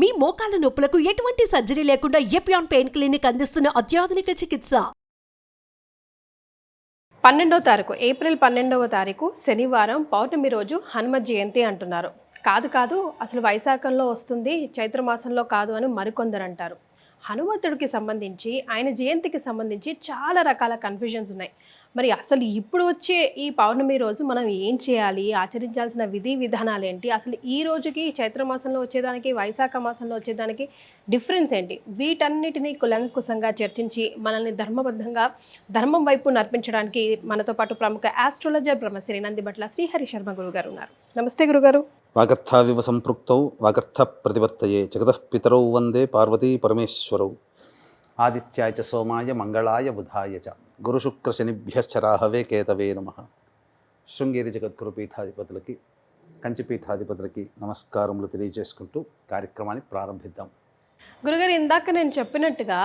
మీ మోకాల నొప్పులకు ఎటువంటి సర్జరీ లేకుండా ఎపియాన్ పెయిన్ క్లినిక్ అందిస్తున్న అత్యాధునిక చికిత్స. 12వ తారీఖు ఏప్రిల్ 12వ తారీఖు శనివారం పౌర్ణమి రోజు హనుమ జయంతి అంటున్నారు. కాదు అసలు వైశాఖంలో వస్తుంది, చైత్రమాసంలో కాదు అని మరికొందరు అంటారు. హనుమంతుడికి సంబంధించి ఆయన జయంతికి సంబంధించి చాలా రకాల కన్ఫ్యూజన్స్ ఉన్నాయి. మరి అసలు ఇప్పుడు వచ్చే ఈ పౌర్ణమి రోజు మనం ఏం చేయాలి, ఆచరించాల్సిన విధి విధానాలు ఏంటి, అసలు ఈ రోజుకి చైత్రమాసంలో వచ్చేదానికి వైశాఖ మాసంలో వచ్చేదానికి డిఫరెన్స్ ఏంటి, వీటన్నిటినీ కులంకుశంగా చర్చించి మనల్ని ధర్మబద్ధంగా ధర్మం వైపు నడిపించడానికి మనతో పాటు ప్రముఖ ఆస్ట్రాలజర్ బ్రహ్మశ్రీ నందిబట్ల శ్రీహరి శర్మ గురుగారు ఉన్నారు. నమస్తే గురుగారు. వాగర్థావివ సంపృక్తౌ వాగర్థ ప్రతిపత్తయే జగతః పితరౌ వందే పార్వతీ పరమేశ్వరౌ ఆదిత్యాయ చ సోమాయ మంగళాయ బుధాయ చ గురుశుక్ర శనిభ్యశ్చ రాహవే కేతవే నమః. శృంగేరి జగద్గురు పీఠాధిపతులకి, కంచి పీఠాధిపతులకి నమస్కారములు తెలియజేసుకుంటూ కార్యక్రమాన్ని ప్రారంభిద్దాం. గురుగారు, ఇందాక నేను చెప్పినట్టుగా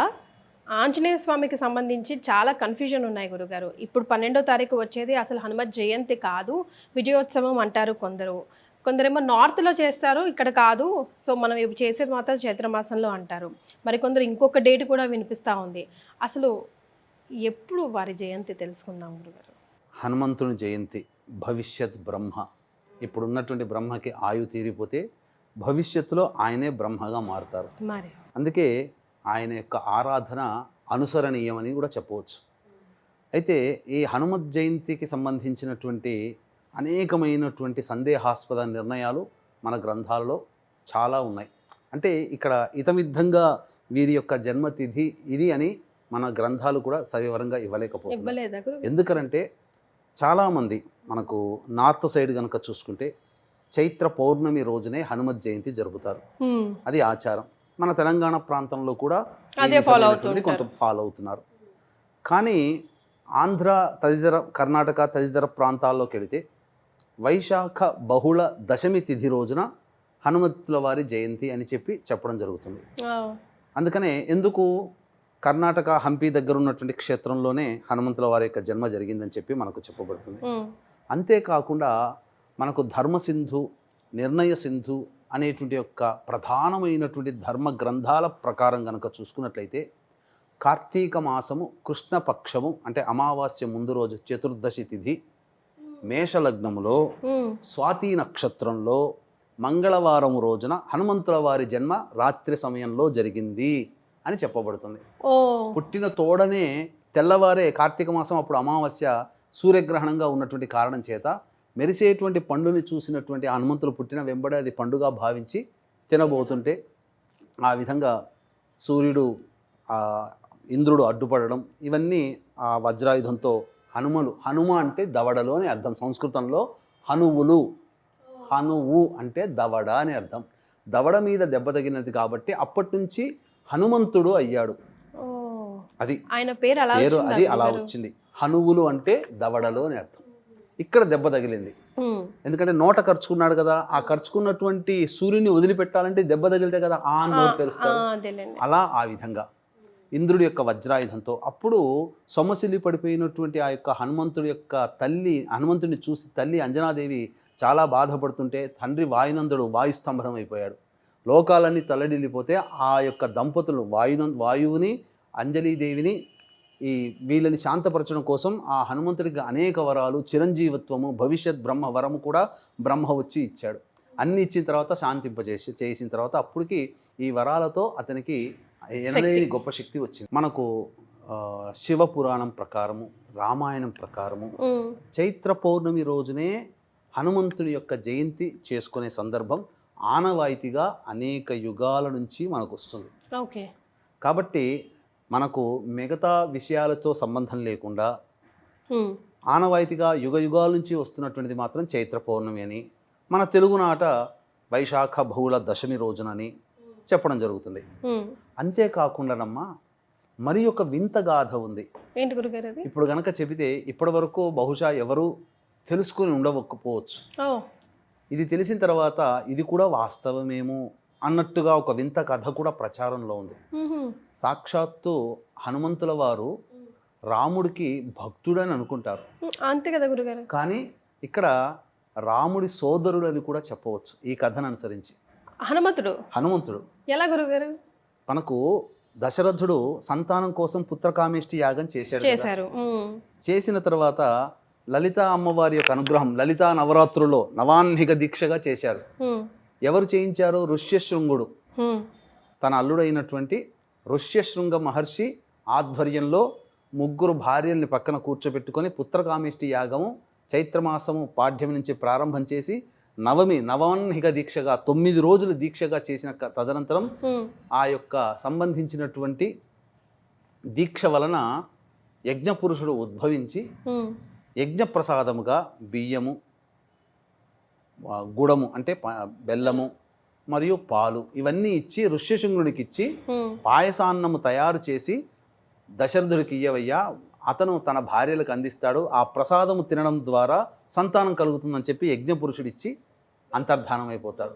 ఆంజనేయ స్వామికి సంబంధించి చాలా కన్ఫ్యూజన్ ఉన్నాయి గురుగారు. ఇప్పుడు 12వ తారీఖు వచ్చేది అసలు హనుమత్ జయంతి కాదు, విజయోత్సవం అంటారు కొందరేమో నార్త్లో చేస్తారు, ఇక్కడ కాదు, సో మనం ఇవి చేసేది మాత్రం చైత్రమాసంలో అంటారు. మరికొందరు ఇంకొక డేట్ కూడా వినిపిస్తూ ఉంది. అసలు ఎప్పుడు వారి జయంతి తెలుసుకుందాం గురుగారు. హనుమంతుని జయంతి భవిష్యత్ బ్రహ్మ. ఇప్పుడున్నటువంటి బ్రహ్మకి ఆయు తీరిపోతే భవిష్యత్తులో ఆయనే బ్రహ్మగా మారుతారు. మరి అందుకే ఆయన యొక్క ఆరాధన అనుసరణీయమని కూడా చెప్పవచ్చు. అయితే ఈ హనుమత్ జయంతికి సంబంధించినటువంటి అనేకమైనటువంటి సందేహాస్పద నిర్ణయాలు మన గ్రంథాలలో చాలా ఉన్నాయి. అంటే ఇక్కడ ఇతమిద్ధంగా వీరి యొక్క జన్మతిథి ఇది అని మన గ్రంథాలు కూడా సవివరంగా ఇవ్వలేకపోతున్నాయి. ఎందుకంటే చాలామంది మనకు నార్త్ సైడ్ కనుక చూసుకుంటే చైత్ర పౌర్ణమి రోజునే హనుమత్ జయంతి జరుపుతారు. అది ఆచారం. మన తెలంగాణ ప్రాంతంలో కూడా కొంత ఫాలో అవుతున్నారు. కానీ ఆంధ్ర తదితర కర్ణాటక తదితర ప్రాంతాల్లోకి వెళితే వైశాఖ బహుళ దశమి తిథి రోజున హనుమంతుల వారి జయంతి అని చెప్పడం జరుగుతుంది. అందుకనే ఎందుకు కర్ణాటక హంపి దగ్గర ఉన్నటువంటి క్షేత్రంలోనే హనుమంతుల వారి యొక్క జన్మ జరిగిందని చెప్పి మనకు చెప్పబడుతుంది. అంతేకాకుండా మనకు ధర్మసింధు, నిర్ణయ సింధు అనేటువంటి యొక్క ప్రధానమైనటువంటి ధర్మ గ్రంథాల ప్రకారం కనుక చూసుకున్నట్లయితే కార్తీక మాసము కృష్ణపక్షము అంటే అమావాస్య ముందు రోజు చతుర్దశి తిథి మేషలగ్నములో స్వాతి నక్షత్రంలో మంగళవారం రోజున హనుమంతుల వారి జన్మ రాత్రి సమయంలో జరిగింది అని చెప్పబడుతుంది. పుట్టిన తోడనే తెల్లవారే కార్తీక మాసం అప్పుడు అమావాస్య సూర్యగ్రహణంగా ఉన్నటువంటి కారణం చేత మెరిసేటువంటి పండుని చూసినటువంటి హనుమంతులు పుట్టిన వెంబడే అది పండుగ భావించి తినబోతుంటే ఆ విధంగా సూర్యుడు ఇంద్రుడు అడ్డుపడడం, ఇవన్నీ ఆ వజ్రాయుధంతో హనుమ అంటే దవడలు అని అర్థం. సంస్కృతంలో హనువు అంటే దవడ అని అర్థం. దవడ మీద దెబ్బ తగినది కాబట్టి అప్పటి నుంచి హనుమంతుడు అయ్యాడు. అది ఆయన పేరు అది అలా వచ్చింది. హనువులు అంటే దవడలు అని అర్థం. ఇక్కడ దెబ్బ తగిలింది ఎందుకంటే నోట ఖర్చుకున్నాడు కదా, ఆ ఖర్చుకున్నటువంటి సూర్యుని వదిలిపెట్టాలంటే దెబ్బ తగిలితే కదా ఆ నోరు తెరుస్తారు. అలా ఆ విధంగా ఇంద్రుడి యొక్క వజ్రాయుధంతో అప్పుడు సొమ్మసిల్లి పడిపోయినటువంటి ఆ యొక్క హనుమంతుడి యొక్క తల్లి, హనుమంతుడిని చూసి తల్లి అంజనాదేవి చాలా బాధపడుతుంటే తండ్రి వాయునందుడు వాయుస్తంభనం అయిపోయాడు. లోకాలన్నీ తల్లడిల్లిపోతే ఆ యొక్క దంపతులు వాయువుని అంజలీదేవిని వీళ్ళని శాంతపరచడం కోసం ఆ హనుమంతుడికి అనేక వరాలు, చిరంజీవత్వము, భవిష్యత్ బ్రహ్మ వరము కూడా బ్రహ్మ వచ్చి ఇచ్చాడు. అన్ని ఇచ్చిన తర్వాత చేసిన తర్వాత అప్పటికి ఈ వరాలతో అతనికి ఎనలేని గొప్ప శక్తి వచ్చింది. మనకు శివపురాణం ప్రకారము, రామాయణం ప్రకారము చైత్ర పౌర్ణమి రోజునే హనుమంతుని యొక్క జయంతి చేసుకునే సందర్భం ఆనవాయితీగా అనేక యుగాల నుంచి మనకు వస్తుంది. కాబట్టి మనకు మిగతా విషయాలతో సంబంధం లేకుండా ఆనవాయితీగా యుగాల నుంచి వస్తున్నటువంటిది మాత్రం చైత్ర పౌర్ణమి అని, మన తెలుగునాట వైశాఖ బహుళ దశమి రోజునని చెప్పడం జరుగుతుంది. అంతేకాకుండానమ్మా మరి ఒక వింత గాథ ఉంది. ఇప్పుడు గనక చెబితే ఇప్పటి వరకు బహుశా ఎవరు తెలుసుకుని ఉండకపోవచ్చు. ఇది తెలిసిన తర్వాత ఇది కూడా వాస్తవమేమో అన్నట్టుగా ఒక వింత కథ కూడా ప్రచారంలో ఉంది. సాక్షాత్తు హనుమంతుల వారు రాముడికి భక్తుడని అనుకుంటారు, అంతే కదా గురుగారు. కానీ ఇక్కడ రాముడి సోదరుడు అని కూడా చెప్పవచ్చు ఈ కథను అనుసరించి. హనుమంతుడు ఎలా గురుగారు? మనకు దశరథుడు సంతానం కోసం పుత్రకామేష్టి యాగం చేశారు. చేసిన తర్వాత లలితా అమ్మవారి యొక్క అనుగ్రహం, లలితా నవరాత్రుల్లో నవాన్నిక దీక్షగా చేశారు. ఎవరు చేయించారు? ఋష్యశృంగుడు. తన అల్లుడైనటువంటి ఋష్యశృంగ మహర్షి ఆధ్వర్యంలో 3 భార్యల్ని పక్కన కూర్చోబెట్టుకొని పుత్రకామేష్టి యాగము చైత్రమాసము పాఠ్యం నుంచి ప్రారంభం చేసి నవాన్నిక దీక్షగా 9 రోజులు దీక్షగా చేసిన తదనంతరం ఆ యొక్క సంబంధించినటువంటి దీక్ష వలన యజ్ఞపురుషుడు ఉద్భవించి యజ్ఞప్రసాదముగా బియ్యము, గుడము అంటే బెల్లము మరియు పాలు ఇవన్నీ ఇచ్చి ఋష్యశృంగుడికి ఇచ్చి పాయసాన్నము తయారు చేసి దశరథుడికి ఇయ్యవయ్యా, అతను తన భార్యలకు అందిస్తాడు, ఆ ప్రసాదము తినడం ద్వారా సంతానం కలుగుతుందని చెప్పి యజ్ఞపురుషుడిచ్చి అంతర్ధానం అయిపోతాడు.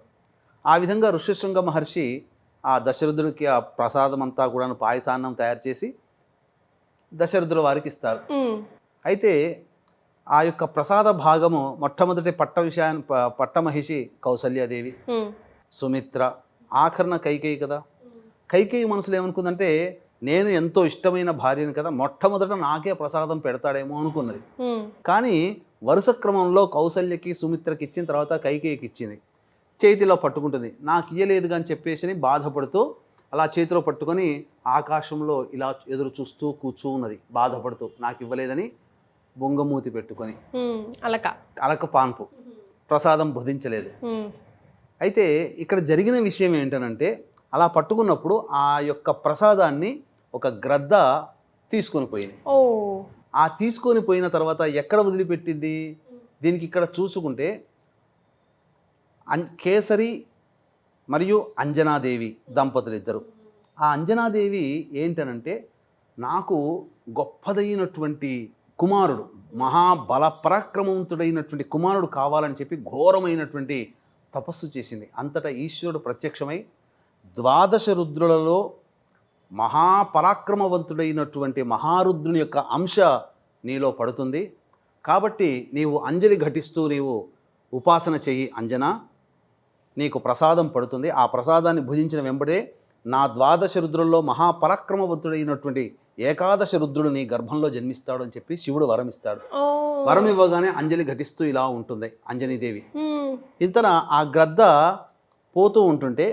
ఆ విధంగా ఋష్యశృంగ మహర్షి ఆ దశరథుడికి ఆ ప్రసాదం అంతా కూడా పాయసాన్నం తయారు చేసి దశరథుల వారికి ఇస్తారు. అయితే ఆ యొక్క ప్రసాద భాగము మొట్టమొదటి పట్టమహిషి కౌసల్యాదేవి, సుమిత్ర, ఆఖరణ కైకేయి కదా. కైకేయి మనసులో ఏమనుకుందంటే నేను ఎంతో ఇష్టమైన భార్యని కదా, మొట్టమొదట నాకే ప్రసాదం పెడతాడేమో అనుకున్నది. కానీ వరుస క్రమంలో కౌసల్యకి సుమిత్రకి ఇచ్చిన తర్వాత కైకేయికి ఇచ్చింది. చేతిలో పట్టుకుంటుంది, నాకు ఇయ్యలేదుగా అని చెప్పేసి బాధపడుతూ అలా చేతిలో పట్టుకొని ఆకాశంలో ఇలా ఎదురు చూస్తూ కూర్చున్నది, బాధపడుతూ నాకు ఇవ్వలేదని బొంగమూతి పెట్టుకొని అలక పాన్పు ప్రసాదం భుజించలేదు. అయితే ఇక్కడ జరిగిన విషయం ఏంటనంటే అలా పట్టుకున్నప్పుడు ఆ యొక్క ప్రసాదాన్ని ఒక గ్రద్ద తీసుకొని పోయింది. ఆ తీసుకొని పోయిన తర్వాత ఎక్కడ వదిలిపెట్టింది? దీనికి ఇక్కడ చూసుకుంటే కేసరి మరియు అంజనాదేవి దంపతులు ఇద్దరు. ఆ అంజనాదేవి ఏంటనంటే నాకు గొప్పదైనటువంటి కుమారుడు, మహాబల పరాక్రమవంతుడైనటువంటి కుమారుడు కావాలని చెప్పి ఘోరమైనటువంటి తపస్సు చేసింది. అంతటా ఈశ్వరుడు ప్రత్యక్షమై 12 రుద్రులలో మహాపరాక్రమవంతుడైనటువంటి మహారుద్రుని యొక్క అంశ నీలో పడుతుంది, కాబట్టి నీవు అంజలి ఘటిస్తూ నీవు ఉపాసన చెయ్యి అంజనా, నీకు ప్రసాదం పడుతుంది. ఆ ప్రసాదాన్ని భుజించిన వెంబడే నా 12 రుద్రుల్లో మహాపరాక్రమవంతుడైనటువంటి 11 రుద్రుడు నీ గర్భంలో జన్మిస్తాడు అని చెప్పి శివుడు వరం ఇస్తాడు. వరం ఇవ్వగానే అంజలి ఘటిస్తూ ఇలా ఉంటుంది అంజనీదేవి. ఇంతన ఆ గ్రద్ద పోతూ ఉంటుంటే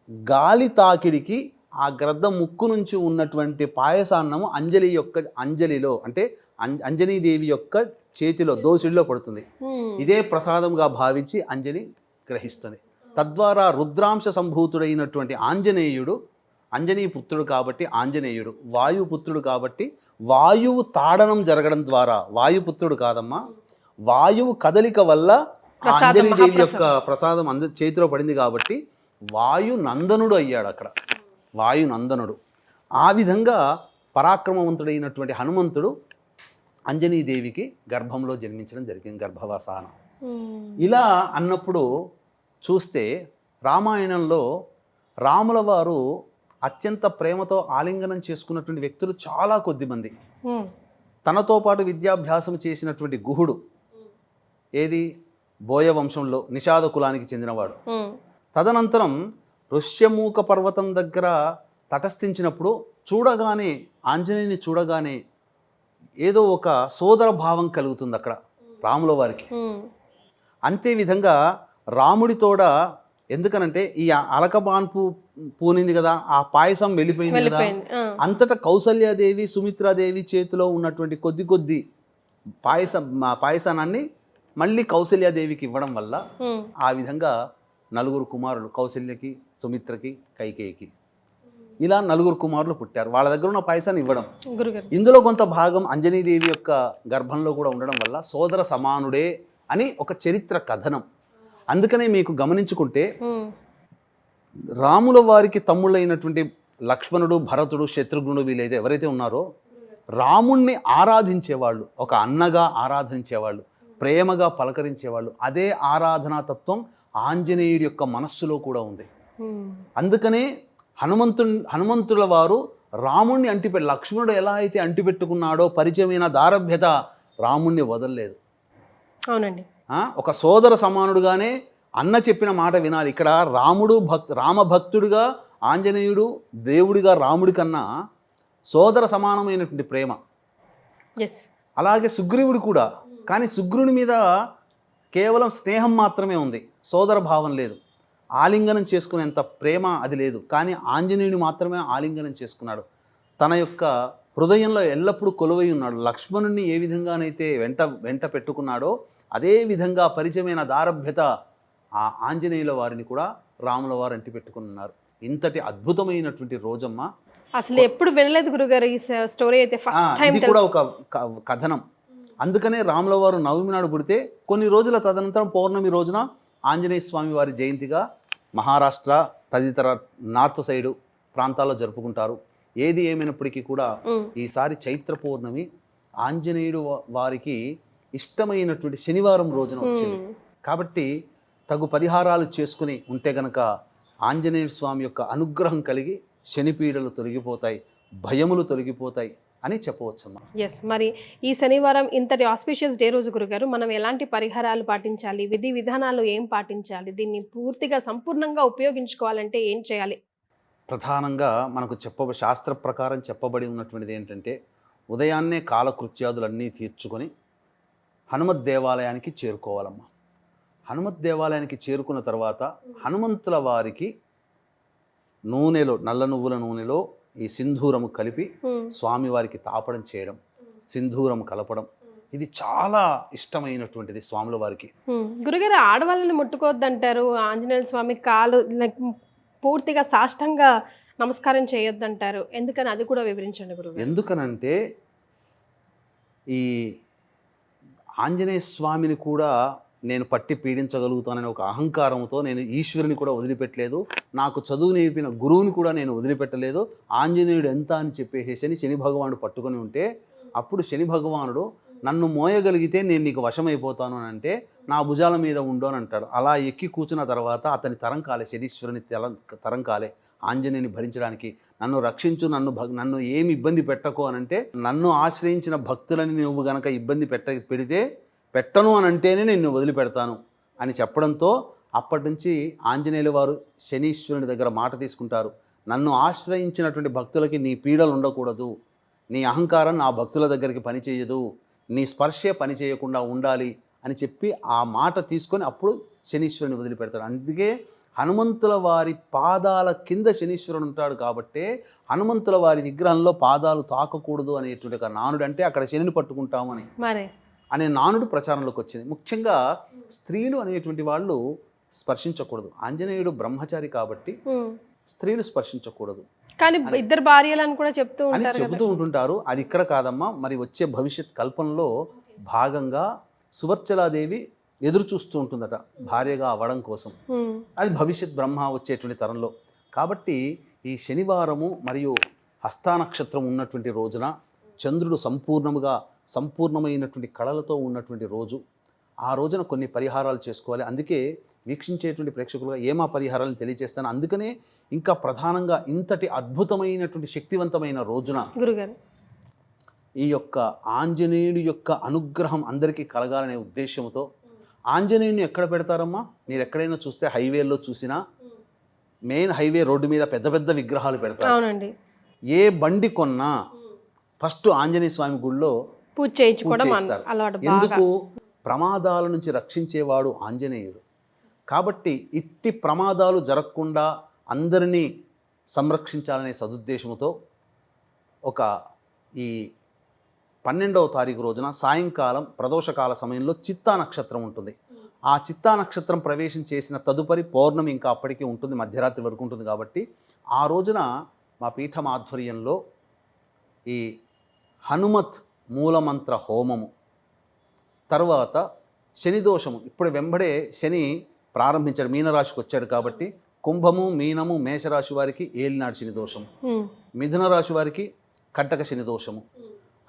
గాలి తాకిడికి ఆ గ్రద్ద ముక్కు నుంచి ఉన్నటువంటి పాయసాన్నము అంజలిలో అంటే అంజనీదేవి యొక్క చేతిలో దోసిడిలో పడుతుంది. ఇదే ప్రసాదంగా భావించి అంజలి గ్రహిస్తుంది. తద్వారా రుద్రాంశ సంభూతుడైనటువంటి ఆంజనేయుడు, అంజనీ పుత్రుడు కాబట్టి ఆంజనేయుడు, వాయుపుత్రుడు కాబట్టి వాయువు తాడనం జరగడం ద్వారా, వాయుపుత్రుడు కాదమ్మా, వాయువు కదలిక వల్ల అంజనీదేవి యొక్క ప్రసాదం చేతిలో పడింది కాబట్టి వాయునందనుడు అయ్యాడు. అక్కడ వాయునందనుడు. ఆ విధంగా పరాక్రమవంతుడైనటువంటి హనుమంతుడు అంజనీదేవికి గర్భంలో జన్మించడం జరిగింది, గర్భవసానం. ఇలా అన్నప్పుడు చూస్తే రామాయణంలో రాముల వారు అత్యంత ప్రేమతో ఆలింగనం చేసుకున్నటువంటి వ్యక్తులు చాలా కొద్దిమంది. తనతో పాటు విద్యాభ్యాసం చేసినటువంటి గుహుడు, ఏది బోయ వంశంలో నిషాద కులానికి చెందినవాడు. తదనంతరం ఋష్యమూక పర్వతం దగ్గర తటస్థించినప్పుడు చూడగానే ఆంజనేయుని చూడగానే ఏదో ఒక సోదర భావం కలుగుతుంది అక్కడ రాముల వారికి. అంతే విధంగా రాముడితోడ, ఎందుకనంటే ఈ అలకబాన్పు పూనింది కదా, ఆ పాయసం వెళ్ళిపోయింది కదా, అంతటా కౌసల్యాదేవి సుమిత్రాదేవి చేతిలో ఉన్నటువంటి కొద్ది పాయసానాన్ని మళ్ళీ కౌసల్యాదేవికి ఇవ్వడం వల్ల ఆ విధంగా 4 కుమారులు, కౌసల్యకి, సుమిత్రకి, కైకేయికి, ఇలా 4 కుమారులు పుట్టారు. వాళ్ళ దగ్గర ఉన్న పాయసాన్ని ఇవ్వడం, ఇందులో కొంత భాగం అంజనీదేవి యొక్క గర్భంలో కూడా ఉండడం వల్ల సోదర సమానుడే అని ఒక చరిత్ర కథనం. అందుకనే మీకు గమనించుకుంటే రాముల వారికి తమ్ముళ్ళైనటువంటి లక్ష్మణుడు, భరతుడు, శత్రుఘ్నుడు వీళ్ళైతే ఎవరైతే ఉన్నారో రాముణ్ణి ఆరాధించేవాళ్ళు, ఒక అన్నగా ఆరాధించేవాళ్ళు, ప్రేమగా పలకరించేవాళ్ళు. అదే ఆరాధనా తత్వం ఆంజనేయుడి యొక్క మనస్సులో కూడా ఉంది. అందుకనే హనుమంతుల వారు రాముణ్ణి లక్ష్మణుడు ఎలా అయితే అంటిపెట్టుకున్నాడో పరిచయమైన దారభ్యత రాముణ్ణి వదలలేదు. అవునండి. ఒక సోదర సమానుడుగానే అన్న చెప్పిన మాట వినాలి. ఇక్కడ రామభక్తుడిగా ఆంజనేయుడు, దేవుడిగా రాముడి కన్నా సోదర సమానమైనటువంటి ప్రేమ. ఎస్. అలాగే సుగ్రీవుడు కూడా, కానీ సుగ్రీవుని మీద కేవలం స్నేహం మాత్రమే ఉంది, సోదర భావం లేదు, ఆలింగనం చేసుకునేంత ప్రేమ అది లేదు. కానీ ఆంజనేయుని మాత్రమే ఆలింగనం చేసుకున్నాడు. తన యొక్క హృదయంలో ఎల్లప్పుడూ కొలువై ఉన్నాడు. లక్ష్మణుని ఏ విధంగానైతే వెంట పెట్టుకున్నాడో అదే విధంగా పరిచయమైన దారభ్యత ఆ ఆంజనేయుల వారిని కూడా రాముల వారు అంటి పెట్టుకున్నారు. ఇంతటి అద్భుతమైనటువంటి రోజమ్మ. అసలు ఎప్పుడు వినలేదు గురుగారు ఈ స్టోరీ అయితే, ఫస్ట్ టైం. ఇది కూడా ఒక కథనం. అందుకనే రాముల వారు నవమి నాడు పుడితే కొన్ని రోజుల తదనంతరం పౌర్ణమి రోజున ఆంజనేయ స్వామి వారి జయంతిగా మహారాష్ట్ర తదితర నార్త్ సైడు ప్రాంతాల్లో జరుపుకుంటారు. ఏది ఏమైనప్పటికీ కూడా ఈసారి చైత్ర పౌర్ణమి ఆంజనేయుడు వారికి ఇష్టమైనటువంటి శనివారం రోజున వచ్చింది కాబట్టి తగు పరిహారాలు చేసుకుని ఉంటే గనక ఆంజనేయ స్వామి యొక్క అనుగ్రహం కలిగి శనిపీడలు తొలగిపోతాయి, భయములు తొలగిపోతాయి అని చెప్పవచ్చమ్మా. ఎస్. మరి ఈ శనివారం ఇంతటి ఆస్పిషియస్ డే రోజు గురుగారు మనం ఎలాంటి పరిహారాలు పాటించాలి, విధి విధానాలు ఏం పాటించాలి, దీన్ని పూర్తిగా సంపూర్ణంగా ఉపయోగించుకోవాలంటే ఏం చేయాలి? ప్రధానంగా మనకు శాస్త్ర ప్రకారం చెప్పబడి ఉన్నటువంటిది ఏంటంటే ఉదయాన్నే కాలకృత్యాదులన్నీ తీర్చుకొని హనుమత్ దేవాలయానికి చేరుకోవాలమ్మా. హనుమత్ దేవాలయానికి చేరుకున్న తర్వాత హనుమంతుల వారికి నూనెలో, నల్ల నువ్వుల నూనెలో ఈ సింధూరము కలిపి స్వామివారికి తాపడం చేయడం, సింధూరం కలపడం, ఇది చాలా ఇష్టమైనటువంటిది స్వాముల వారికి. గురుగారు, ఆడవాళ్ళని ముట్టుకోవద్దంటారు, ఆంజనేయ స్వామి కాలు పూర్తిగా సాష్టంగా నమస్కారం చేయొద్దంటారు, ఎందుకని అది కూడా వివరించండి గురుగారు. ఎందుకనంటే ఈ ఆంజనేయ స్వామిని కూడా నేను పట్టి పీడించగలుగుతానని ఒక అహంకారంతో నేను ఈశ్వరుని కూడా వదిలిపెట్టలేదు, నాకు చదువు నేర్పిన గురువుని కూడా నేను వదిలిపెట్టలేదు, ఆంజనేయుడు ఎంత అని చెప్పేసి శని భగవానుడు పట్టుకొని ఉంటే అప్పుడు శని భగవానుడు నన్ను మోయగలిగితే నేను నీకు వశమైపోతాను అని అంటే నా భుజాల మీద ఉండు అని అంటాడు. అలా ఎక్కి కూర్చున్న తర్వాత అతని తరం కాలే, శనీశ్వరుని తరం కాలే ఆంజనేయుని భరించడానికి. నన్ను రక్షించు, నన్ను ఏమి ఇబ్బంది పెట్టకు అని అంటే, నన్ను ఆశ్రయించిన భక్తులని నువ్వు గనక ఇబ్బంది పెట్టను అని అంటేనే నేను వదిలిపెడతాను అని చెప్పడంతో అప్పటి నుంచి ఆంజనేయుల వారు శనీశ్వరుని దగ్గర మాట తీసుకుంటారు. నన్ను ఆశ్రయించినటువంటి భక్తులకి నీ పీడలు ఉండకూడదు, నీ అహంకారం నా భక్తుల దగ్గరికి పనిచేయదు, నీ స్పర్శే పని చేయకుండా ఉండాలి అని చెప్పి ఆ మాట తీసుకొని అప్పుడు శనీశ్వరుని వదిలిపెడతాడు. అందుకే హనుమంతుల వారి పాదాల కింద శనీశ్వరుడు ఉంటాడు కాబట్టి హనుమంతుల వారి విగ్రహంలో పాదాలు తాకకూడదు అనేటువంటి ఒక నానుడు, అంటే అక్కడ శనిని పట్టుకుంటామని అనే నానుడు ప్రచారంలోకి వచ్చింది. ముఖ్యంగా స్త్రీలు అనేటువంటి వాళ్ళు స్పర్శించకూడదు. ఆంజనేయుడు బ్రహ్మచారి కాబట్టి స్త్రీలు స్పర్శించకూడదు కానీ ఇద్దరు భార్యలను కూడా చెబుతూ ఉంటుంటారు. అది ఇక్కడ కాదమ్మా, మరి వచ్చే భవిష్యత్ కల్పనలో భాగంగా సువర్చలాదేవి ఎదురు చూస్తూ ఉంటుందట భార్యగా అవ్వడం కోసం, అది భవిష్యత్ బ్రహ్మ వచ్చేటువంటి తరంలో. కాబట్టి ఈ శనివారము మరియు హస్తా నక్షత్రం ఉన్నటువంటి రోజున చంద్రుడు సంపూర్ణమైనటువంటి కళలతో ఉన్నటువంటి రోజు, ఆ రోజున కొన్ని పరిహారాలు చేసుకోవాలి. అందుకే వీక్షించేటువంటి ప్రేక్షకులుగా ఏమా పరిహారాలను తెలియజేస్తాను. అందుకనే ఇంకా ప్రధానంగా ఇంతటి అద్భుతమైనటువంటి శక్తివంతమైన రోజున గురుగారు ఈ యొక్క ఆంజనేయుడి యొక్క అనుగ్రహం అందరికీ కలగాలనే ఉద్దేశంతో ఆంజనేయుని ఎక్కడ పెడతారమ్మా? మీరు ఎక్కడైనా చూస్తే హైవేల్లో చూసినా మెయిన్ హైవే రోడ్డు మీద పెద్ద పెద్ద విగ్రహాలు పెడతారు. అవునండి. ఏ బండి కొన్నా ఫస్ట్ ఆంజనేయ స్వామి గుడిలో పూజ చేయించుకోవడం అలవాటు. ఎందుకు? ప్రమాదాల నుంచి రక్షించేవాడు ఆంజనేయుడు కాబట్టి ఇట్టి ప్రమాదాలు జరగకుండా అందరినీ సంరక్షించాలనే సదుద్దేశంతో ఈ 12వ తారీఖు రోజున సాయంకాలం ప్రదోషకాల సమయంలో చిత్తా నక్షత్రం ఉంటుంది. ఆ చిత్తా నక్షత్రం ప్రవేశం చేసిన తదుపరి పౌర్ణమి ఇంకా అప్పటికీ ఉంటుంది, మధ్యరాత్రి వరకు ఉంటుంది. కాబట్టి ఆ రోజున మా పీఠం ఆధ్వర్యంలో ఈ హనుమత్ మూలమంత్ర హోమము, తర్వాత శని దోషము, ఇప్పుడు వెంబడే శని ప్రారంభించాడు, మీనరాశికి వచ్చాడు కాబట్టి కుంభము, మీనము, మేషరాశి వారికి ఏలినాడు శని దోషము, మిథున రాశి వారికి కట్టక శని దోషము,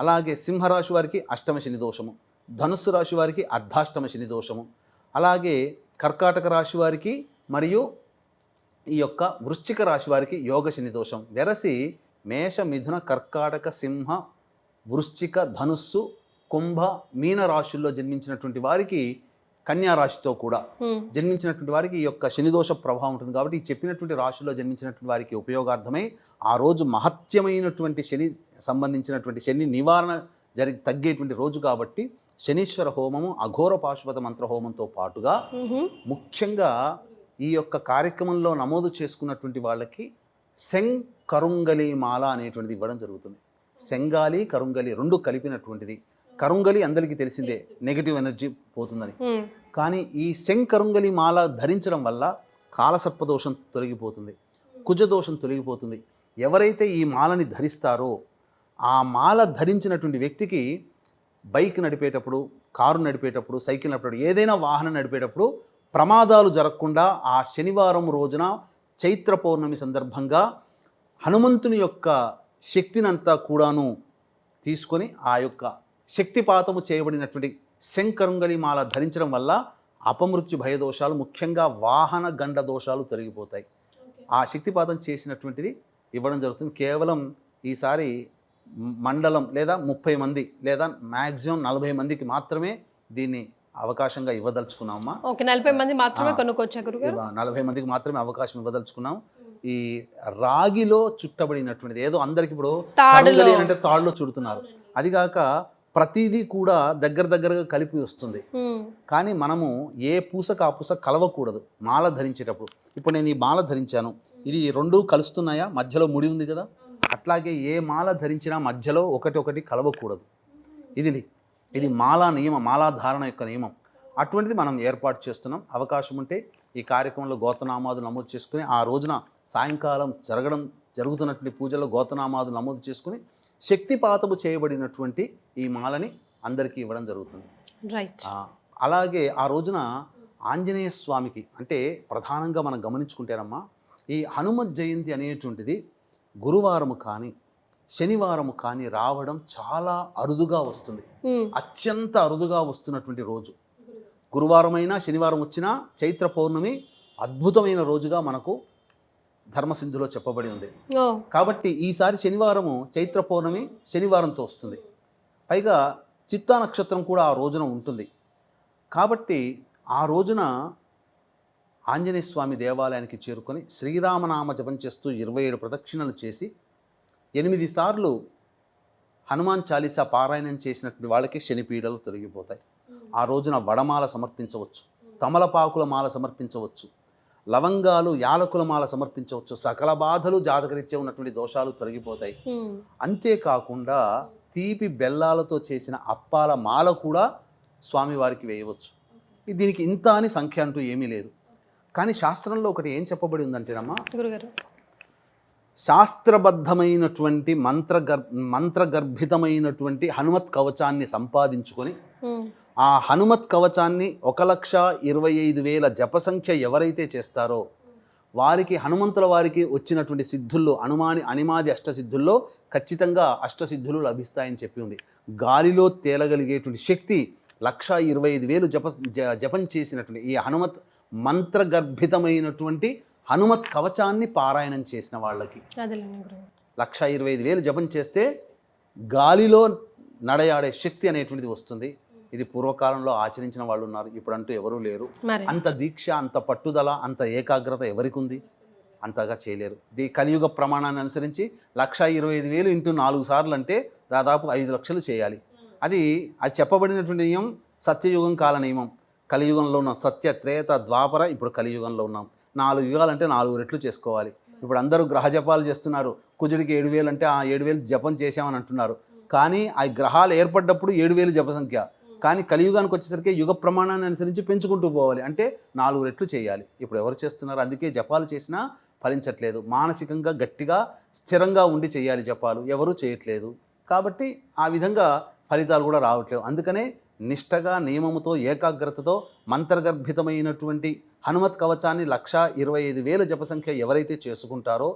అలాగే సింహరాశి వారికి అష్టమ శని దోషము, ధనుస్సు రాశి వారికి అర్ధాష్టమ శని దోషము, అలాగే కర్కాటక రాశి వారికి మరియు ఈ యొక్క వృశ్చిక రాశి వారికి యోగ శని దోషం. వెరసి మేష, మిథున, కర్కాటక, సింహ, వృశ్చిక, ధనుస్సు, కుంభ, మీన రాశుల్లో జన్మించినటువంటి వారికి కన్యా రాశితో కూడా జన్మించినటువంటి వారికి ఈ యొక్క శనిదోష ప్రభావం ఉంటుంది. కాబట్టి ఈ చెప్పినటువంటి రాశిలో జన్మించినటువంటి వారికి ఉపయోగార్థమై ఆ రోజు మహత్యమైనటువంటి శని సంబంధించినటువంటి శని నివారణ తగ్గేటువంటి రోజు కాబట్టి శనీశ్వర హోమము, అఘోర పాశుపత మంత్ర హోమంతో పాటుగా ముఖ్యంగా ఈ యొక్క కార్యక్రమంలో నమోదు చేసుకున్నటువంటి వాళ్ళకి సెంగ్ కరుంగలి మాల అనేటువంటిది ఇవ్వడం జరుగుతుంది. సెంగాలి కరుంగలి రెండు కలిపినటువంటిది. కరుంగలి అందరికీ తెలిసిందే, నెగిటివ్ ఎనర్జీ పోతుందని. కానీ ఈ సెంగ్ కరుంగలి మాల ధరించడం వల్ల కాలసర్పదోషం తొలగిపోతుంది, కుజదోషం తొలగిపోతుంది. ఎవరైతే ఈ మాలని ధరిస్తారో ఆ మాల ధరించినటువంటి వ్యక్తికి బైక్ నడిపేటప్పుడు, కారు నడిపేటప్పుడు, సైకిల్ నడిపేటప్పుడు, ఏదైనా వాహనం నడిపేటప్పుడు ప్రమాదాలు జరగకుండా ఆ శనివారం రోజున చైత్ర పౌర్ణమి సందర్భంగా హనుమంతుని యొక్క శక్తినంతా కూడాను తీసుకొని ఆ యొక్క శక్తిపాతము చేయబడినటువంటి శంకరుంగలి మాల ధరించడం వల్ల అపమృత్యు భయదోషాలు, ముఖ్యంగా వాహన గండ దోషాలు తొలగిపోతాయి. ఆ శక్తిపాతం చేసినటువంటిది ఇవ్వడం జరుగుతుంది. కేవలం ఈసారి మండలం లేదా 30 మంది లేదా మ్యాక్సిమం 40 మందికి మాత్రమే దీన్ని అవకాశంగా ఇవ్వదలుచుకున్నామా. 40 మంది మాత్రమే కొనుక్కోవచ్చా గురుగారు? 40 మందికి మాత్రమే అవకాశం ఇవ్వదలుచుకున్నాం. ఈ రాగిలో చుట్టబడినటువంటిది, ఏదో అందరికి ఇప్పుడు కరుంగలి అంటే తాళ్ళలో చుడుతున్నారు, అది కాక ప్రతిదీ కూడా దగ్గరగా కలిపి వస్తుంది. కానీ మనము ఏ పూసకు ఆ పూస కలవకూడదు మాల ధరించేటప్పుడు. ఇప్పుడు నేను ఈ మాల ధరించాను, ఇది రెండు కలుస్తున్నాయా, మధ్యలో ముడి ఉంది కదా, అట్లాగే ఏ మాల ధరించినా మధ్యలో ఒకటి కలవకూడదు. ఇది మాలా నియమం, మాలాధారణ యొక్క నియమం. అటువంటిది మనం ఏర్పాటు చేస్తున్నాం. అవకాశం ఉంటే ఈ కార్యక్రమంలో గోత్రనామాదులు నమోదు చేసుకుని ఆ రోజున సాయంకాలం జరుగుతున్నటువంటి పూజల్లో గోత్రనామాదులు నమోదు చేసుకుని శక్తిపాతము చేయబడినటువంటి ఈ మాలని అందరికీ ఇవ్వడం జరుగుతుంది. రైట్. అలాగే ఆ రోజున ఆంజనేయ స్వామికి అంటే ప్రధానంగా మనం గమనించుకుంటేనమ్మా, ఈ హనుమత్ జయంతి అనేటువంటిది గురువారము కానీ శనివారము కానీ రావడం చాలా అరుదుగా వస్తుంది. అత్యంత అరుదుగా వస్తున్నటువంటి రోజు గురువారమైనా శనివారం వచ్చినా చైత్ర పౌర్ణమి అద్భుతమైన రోజుగా మనకు ధర్మసింధులో చెప్పబడి ఉంది. కాబట్టి ఈసారి శనివారము చైత్ర పౌర్ణమి శనివారంతో వస్తుంది. పైగా చిత్తా నక్షత్రం కూడా ఆ రోజున ఉంటుంది. కాబట్టి ఆ రోజున ఆంజనేయ స్వామి దేవాలయానికి చేరుకొని శ్రీరామనామ జపం చేస్తూ 27 ప్రదక్షిణలు చేసి 8 సార్లు హనుమాన్ చాలీసా పారాయణం చేసినటువంటి వాళ్ళకి శనిపీడలు తొలగిపోతాయి. ఆ రోజున వడమాల సమర్పించవచ్చు, తమలపాకుల మాల సమర్పించవచ్చు, లవంగాలు యాలకుల మాల సమర్పించవచ్చు. సకల బాధలు జాతకరీత్యా ఉన్నటువంటి దోషాలు తొలగిపోతాయి. అంతేకాకుండా తీపి బెల్లాలతో చేసిన అప్పాల మాల కూడా స్వామివారికి వేయవచ్చు. దీనికి ఇంత అని సంఖ్య అంటూ ఏమీ లేదు. కానీ శాస్త్రంలో ఒకటి ఏం చెప్పబడి ఉందంటేనమ్మా, శాస్త్రబద్ధమైనటువంటి మంత్రగర్భితమైనటువంటి హనుమత్ కవచాన్ని సంపాదించుకొని ఆ హనుమత్ కవచాన్ని 1,25,000 జప సంఖ్య ఎవరైతే చేస్తారో వారికి హనుమంతుల వారికి వచ్చినటువంటి సిద్ధుల్లో అనిమాది అష్టసిద్ధుల్లో ఖచ్చితంగా అష్టసిద్ధులు లభిస్తాయని చెప్పి ఉంది. గాలిలో తేలగలిగేటువంటి శక్తి 1,25,000 జపం చేసినటువంటి ఈ హనుమత్ మంత్రగర్భితమైనటువంటి హనుమత్ కవచాన్ని పారాయణం చేసిన వాళ్ళకి 1,25,000 జపం చేస్తే గాలిలో నడయాడే శక్తి అనేటువంటిది వస్తుంది. ఇది పూర్వకాలంలో ఆచరించిన వాళ్ళు ఉన్నారు, ఇప్పుడంటూ ఎవరూ లేరు. అంత దీక్ష, అంత పట్టుదల, అంత ఏకాగ్రత ఎవరికి ఉంది? అంతగా చేయలేరు. కలియుగ ప్రమాణాన్ని అనుసరించి 1,25,000 ఇంటూ 4 సార్లు అంటే దాదాపు 5 లక్షలు చేయాలి. అది చెప్పబడినటువంటి నియమం సత్యయుగం కాల నియమం. కలియుగంలో ఉన్నాం, సత్య త్రేత ద్వాపర, ఇప్పుడు కలియుగంలో ఉన్నాం. 4 యుగాలంటే 4 రెట్లు చేసుకోవాలి. ఇప్పుడు అందరూ గ్రహ జపాలు చేస్తున్నారు. కుజుడికి 7,000 అంటే ఆ 7,000 జపం చేశామని అంటున్నారు. కానీ ఆ గ్రహాలు ఏర్పడ్డప్పుడు 7,000 జప సంఖ్య. కానీ కలియుగానికి వచ్చేసరికి యుగ ప్రమాణాన్ని అనుసరించి పెంచుకుంటూ పోవాలి, అంటే 4 రెట్లు చేయాలి. ఇప్పుడు ఎవరు చేస్తున్నారు? అందుకే జపాలు చేసినా ఫలించట్లేదు. మానసికంగా గట్టిగా స్థిరంగా ఉండి చేయాలి జపాలు, ఎవరూ చేయట్లేదు. కాబట్టి ఆ విధంగా ఫలితాలు కూడా రావట్లేవు. అందుకనే నిష్టగా, నియమముతో, ఏకాగ్రతతో మంత్రగర్భితమైనటువంటి హనుమత్ కవచాన్ని 1,25,000 జప సంఖ్య ఎవరైతే చేసుకుంటారో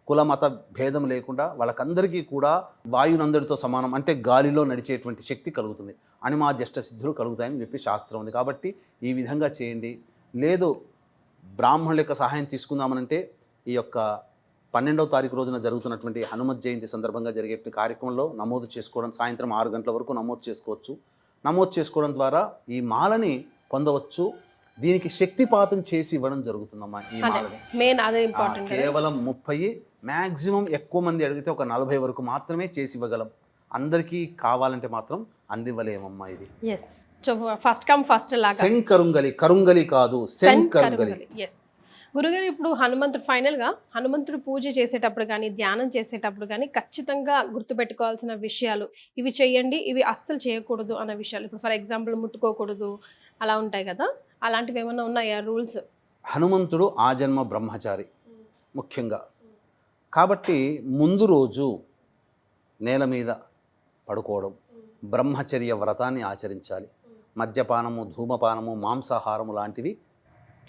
కులమత భేదం లేకుండా వాళ్ళకందరికీ కూడా వాయునందరితో సమానం, అంటే గాలిలో నడిచేటువంటి శక్తి కలుగుతుంది. అనిమాద్యష్ట సిద్ధులు కలుగుతాయని చెప్పి శాస్త్రం ఉంది. కాబట్టి ఈ విధంగా చేయండి. లేదు బ్రాహ్మణుల యొక్క సహాయం తీసుకుందామనంటే ఈ యొక్క 12వ తారీఖు రోజున జరుగుతున్నటువంటి హనుమత్ జయంతి సందర్భంగా జరిగే కార్యక్రమంలో నమోదు చేసుకోవడం, సాయంత్రం 6 గంటల వరకు నమోదు చేసుకోవచ్చు. నమోదు చేసుకోవడం ద్వారా ఈ మాలని పొందవచ్చు. దీనికి శక్తిపాతం చేసి ఇవ్వడం జరుగుతుందమ్మా ఈ మాలని. మెయిన్ అదే ఇంపార్టెంట్. కేవలం 30, మ్యాక్సిమం ఎక్కువ మంది అడిగితే ఒక 40 వరకు మాత్రమే చేసి ఇవ్వగలం. అందరికీ కావాలంటే మాత్రం అందివ్వలేమమ్మా ఇది. Yes, so first come first లాగా. శంకరుంగలి, కరుంగలి కాదు, శంకరుంగలి. ఎస్ గురుగారు, ఇప్పుడు హనుమంతుడు ఫైనల్గా హనుమంతుడు పూజ చేసేటప్పుడు కానీ ధ్యానం చేసేటప్పుడు కానీ ఖచ్చితంగా గుర్తుపెట్టుకోవాల్సిన విషయాలు ఇవి చేయండి, ఇవి అస్సలు చేయకూడదు అన్న విషయాలు. ఇప్పుడు ఫర్ ఎగ్జాంపుల్ ముట్టుకోకూడదు అలా ఉంటాయి కదా, అలాంటివి ఏమైనా ఉన్నాయా రూల్స్? హనుమంతుడు ఆజన్మ బ్రహ్మచారి ముఖ్యంగా, కాబట్టి ముందు రోజు నేల మీద పడుకోవడం, బ్రహ్మచర్య వ్రతాన్ని ఆచరించాలి. మద్యపానము, ధూమపానము, మాంసాహారము లాంటివి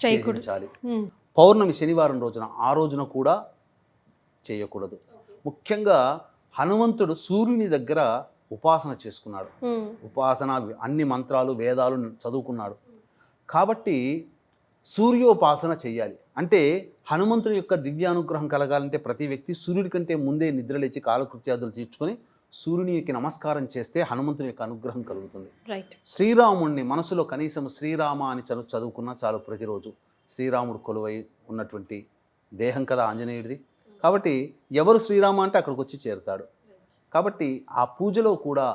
చేయించాలి. పౌర్ణమి శనివారం రోజున, ఆ రోజున కూడా చేయకూడదు. ముఖ్యంగా హనుమంతుడు సూర్యుని దగ్గర ఉపాసన చేసుకున్నాడు. ఉపాసన అన్ని మంత్రాలు వేదాలు చదువుకున్నాడు. కాబట్టి సూర్యోపాసన చెయ్యాలి. అంటే హనుమంతుని యొక్క దివ్యానుగ్రహం కలగాలంటే ప్రతి వ్యక్తి సూర్యుడి కంటే ముందే నిద్రలేచి కాలకృత్యాదులు తీర్చుకొని సూర్యునికి నమస్కారం చేస్తే హనుమంతుని యొక్క అనుగ్రహం కలుగుతుంది. శ్రీరాముడిని మనసులో కనీసం శ్రీరామ అని చదువుకున్నా చాలు. ప్రతిరోజు శ్రీరాముడు కొలువై ఉన్నటువంటి దేహం కదా ఆంజనేయుడిది. కాబట్టి ఎవరు శ్రీరామ అంటే అక్కడికి వచ్చి చేరుతాడు. కాబట్టి ఆ పూజలో కూడా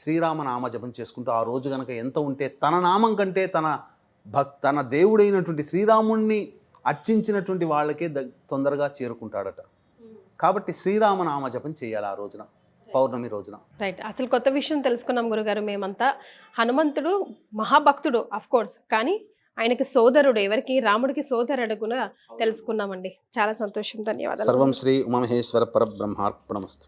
శ్రీరామ నామ జపం చేసుకుంటూ ఆ రోజు కనుక ఎంత ఉంటే తన నామం కంటే తన దేవుడైనటువంటి శ్రీరాముణ్ణి అర్చించినటువంటి వాళ్ళకే తొందరగా చేరుకుంటాడట. కాబట్టి శ్రీరామ నామ జపం చేయాలి ఆ రోజున, పౌర్ణమి రోజున. రైట్, అసలు కొత్త విషయం తెలుసుకున్నాం గురుగారు మేమంతా. హనుమంతుడు మహాభక్తుడు అఫ్ కోర్స్, కానీ ఆయనకి సోదరుడు, ఎవరికి రాముడికి సోదరుడు కూడా తెలుసుకున్నామండి. చాలా సంతోషం, ధన్యవాదాలు. సర్వం శ్రీ ఉమామహేశ్వర పరబ్రహ్మార్పణమస్తు.